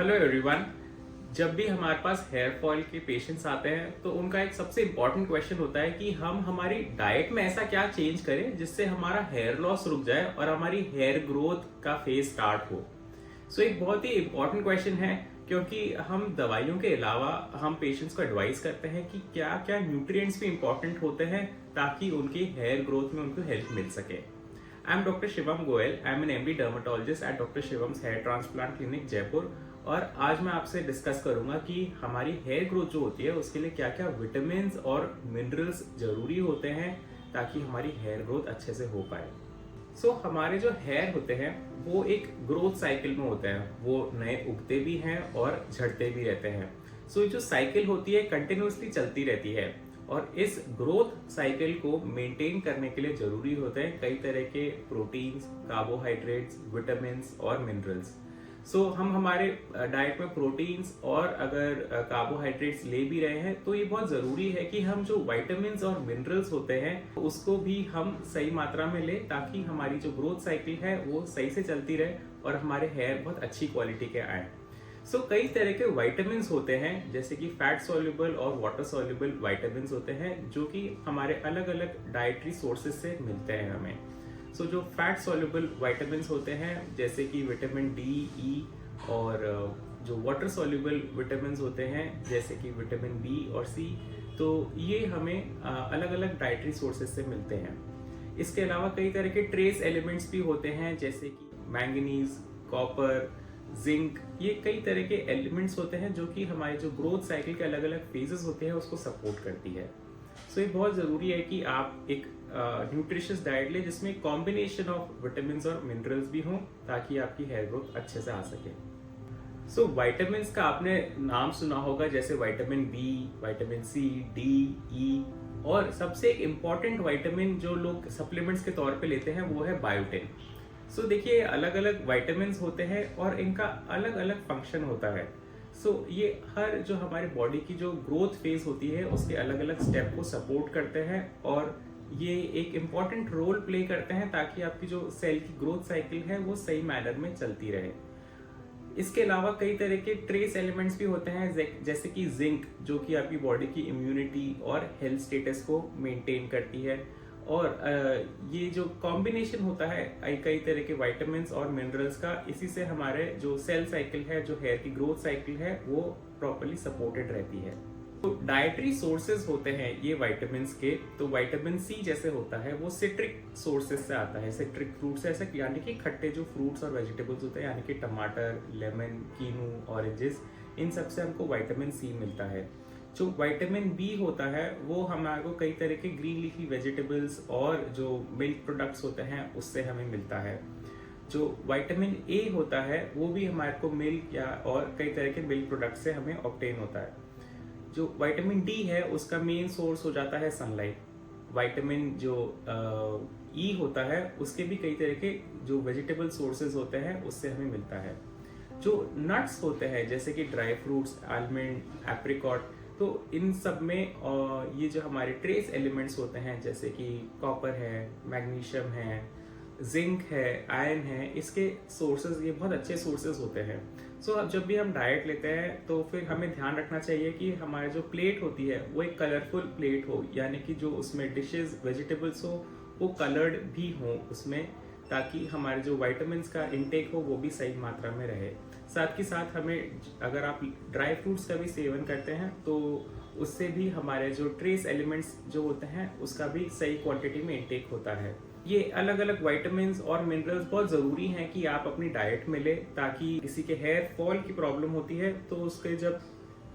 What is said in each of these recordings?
Hello everyone. जब भी हमारे पास हेयर फॉल के पेशेंट्स आते हैं तो उनका एक सबसे इम्पोर्टेंट क्वेश्चन होता है कि हम हमारी डाइट में ऐसा क्या चेंज करें जिससे हमारा हेयर लॉस रुक जाए और हमारी हेयर ग्रोथ का फेज स्टार्ट हो। एक बहुत ही इम्पोर्टेंट क्वेश्चन है, क्योंकि हम दवाइयों के अलावा हम पेशेंट्स को एडवाइस करते हैं कि क्या क्या न्यूट्रिएंट्स भी इम्पोर्टेंट होते हैं ताकि उनकी हेयर ग्रोथ में उनको हेल्प मिल सके। I am doctor Shivam Goyal. I am an MD dermatologist at doctor Shivam's hair transplant clinic Jaipur. और आज मैं आपसे डिस्कस करूंगा कि हमारी हेयर ग्रोथ जो होती है उसके लिए क्या क्या विटामिन और मिनरल्स जरूरी होते हैं ताकि हमारी हेयर ग्रोथ अच्छे से हो पाए। हमारे जो हेयर होते हैं वो एक ग्रोथ साइकिल में होते हैं, वो नए उगते भी हैं और झड़ते भी रहते हैं। ये जो साइकिल होती है कंटिन्यूसली चलती रहती है और इस ग्रोथ साइकिल को मेंटेन करने के लिए जरूरी होते हैं कई तरह के प्रोटीन्स, कार्बोहाइड्रेट्स, विटामिन और मिनरल्स। हम हमारे डाइट में प्रोटीन्स और अगर कार्बोहाइड्रेट्स ले भी रहे हैं तो ये बहुत जरूरी है कि हम जो विटामिन और मिनरल्स होते हैं उसको भी हम सही मात्रा में ले ताकि हमारी जो ग्रोथ साइकिल है वो सही से चलती रहे और हमारे हेयर बहुत अच्छी क्वालिटी के आए। कई तरह के विटामिन होते हैं जैसे कि फैट सॉल्युबल और वाटर सॉल्युबल विटामिन होते हैं जो कि हमारे अलग अलग डाइटरी सोर्सेज से मिलते हैं हमें। जो फैट सॉल्युबल विटामिन होते हैं जैसे कि विटामिन डी, ई और जो वाटर सॉल्युबल विटामिन होते हैं जैसे कि विटामिन बी और सी, तो ये हमें अलग अलग डाइटरी सोर्सेज से मिलते हैं। इसके अलावा कई तरह के ट्रेस एलिमेंट्स भी होते हैं जैसे कि मैंगनीज, कॉपर, जिंक। ये कई तरह के एलिमेंट्स होते हैं जो कि हमारे जो ग्रोथ साइकिल के अलग अलग फेजेस होते हैं उसको सपोर्ट करती है। ये बहुत जरूरी है कि आप एक न्यूट्रिशियस डाइट ले जिसमें कॉम्बिनेशन ऑफ विटामिन और मिनरल्स भी हों ताकि आपकी हेयर ग्रोथ अच्छे से आ सके। विटामिन का आपने नाम सुना होगा जैसे vitamin B, vitamin C, D, E और सबसे एक इम्पॉर्टेंट विटामिन जो लोग सप्लीमेंट्स के तौर पे लेते हैं वो है बायोटिन। देखिए अलग अलग विटामिन होते हैं और इनका अलग अलग फंक्शन होता है। ये हर जो हमारे बॉडी की जो ग्रोथ फेज होती है उसके अलग अलग स्टेप को सपोर्ट करते हैं और ये एक इम्पॉर्टेंट रोल प्ले करते हैं ताकि आपकी जो सेल की ग्रोथ साइकिल है वो सही मैनर में चलती रहे। इसके अलावा कई तरह के ट्रेस एलिमेंट्स भी होते हैं जैसे कि जिंक जो कि आपकी बॉडी की इम्यूनिटी और हेल्थ स्टेटस को मेंटेन करती है। और ये जो कॉम्बिनेशन होता है कई तरह के विटामिन और मिनरल्स का, इसी से हमारे जो सेल साइकिल है, जो हेयर की ग्रोथ साइकिल है वो प्रॉपर्ली सपोर्टेड रहती है। डाइटरी सोर्सेज होते हैं ये विटामिन के, तो विटामिन सी जैसे होता है वो सिट्रिक सोर्सेज से आता है, सिट्रिक फ्रूट से, ऐसे यानी कि खट्टे जो फ्रूट्स और वेजिटेबल्स होते हैं यानी कि टमाटर, लेमन, कीनू, ऑरेंजेस, इन सब से हमको विटामिन सी मिलता है। जो विटामिन बी होता है वो हमारे को कई तरह के ग्रीन लीफी वेजिटेबल्स और जो मिल्क प्रोडक्ट्स होते हैं उससे हमें मिलता है। जो विटामिन ए होता है वो भी हमारे को मिल्क या और कई तरह के मिल्क प्रोडक्ट से हमें ऑब्टेन होता है। जो विटामिन डी है उसका मेन सोर्स हो जाता है सनलाइट। विटामिन जो ई होता है उसके भी कई तरह के जो वेजिटेबल सोर्सेज होते हैं उससे हमें मिलता है। जो नट्स होते हैं जैसे कि ड्राई फ्रूट्स, आलमंड, एप्रिकॉट, तो इन सब में ये जो हमारे ट्रेस एलिमेंट्स होते हैं जैसे कि कॉपर है, मैग्नीशियम है, जिंक है, आयरन है, इसके सोर्सेज ये बहुत अच्छे सोर्सेज होते हैं। अब जब भी हम डाइट लेते हैं तो फिर हमें ध्यान रखना चाहिए कि हमारी जो प्लेट होती है वो एक कलरफुल प्लेट हो, यानी कि जो उसमें डिशेस, वेजिटेबल्स हो वो कलर्ड भी हो उसमें, ताकि हमारे जो विटामिन का इनटेक हो वो भी सही मात्रा में रहे। साथ ही साथ हमें अगर आप ड्राई फ्रूट्स का भी सेवन करते हैं तो उससे भी हमारे जो ट्रेस एलिमेंट्स जो होते हैं उसका भी सही क्वांटिटी में इनटेक होता है। ये अलग अलग विटामिन और मिनरल्स बहुत ज़रूरी हैं कि आप अपनी डाइट में ले ताकि किसी के हेयर फॉल की प्रॉब्लम होती है तो उसके जब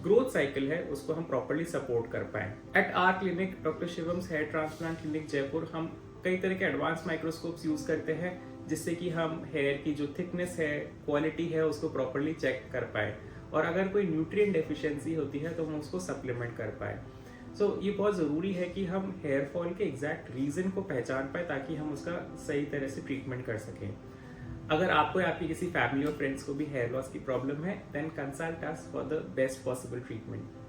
ग्रोथ साइकिल है उसको हम प्रॉपर्ली सपोर्ट कर पाए। At our clinic doctor Shivam's hair transplant clinic Jaipur हम कई तरह के एडवांस माइक्रोस्कोप्स यूज करते हैं जिससे कि हम हेयर की जो थिकनेस है, क्वालिटी है उसको प्रॉपर्ली चेक कर पाए और अगर कोई न्यूट्रिएंट डेफिशिएंसी होती है तो हम उसको सप्लीमेंट कर पाए। ये बहुत ज़रूरी है कि हम हेयर फॉल के एग्जैक्ट रीज़न को पहचान पाए ताकि हम उसका सही तरह से ट्रीटमेंट कर सकें। अगर आपको या आपकी किसी फैमिली और फ्रेंड्स को भी हेयर लॉस की प्रॉब्लम है then consult us for the best possible treatment.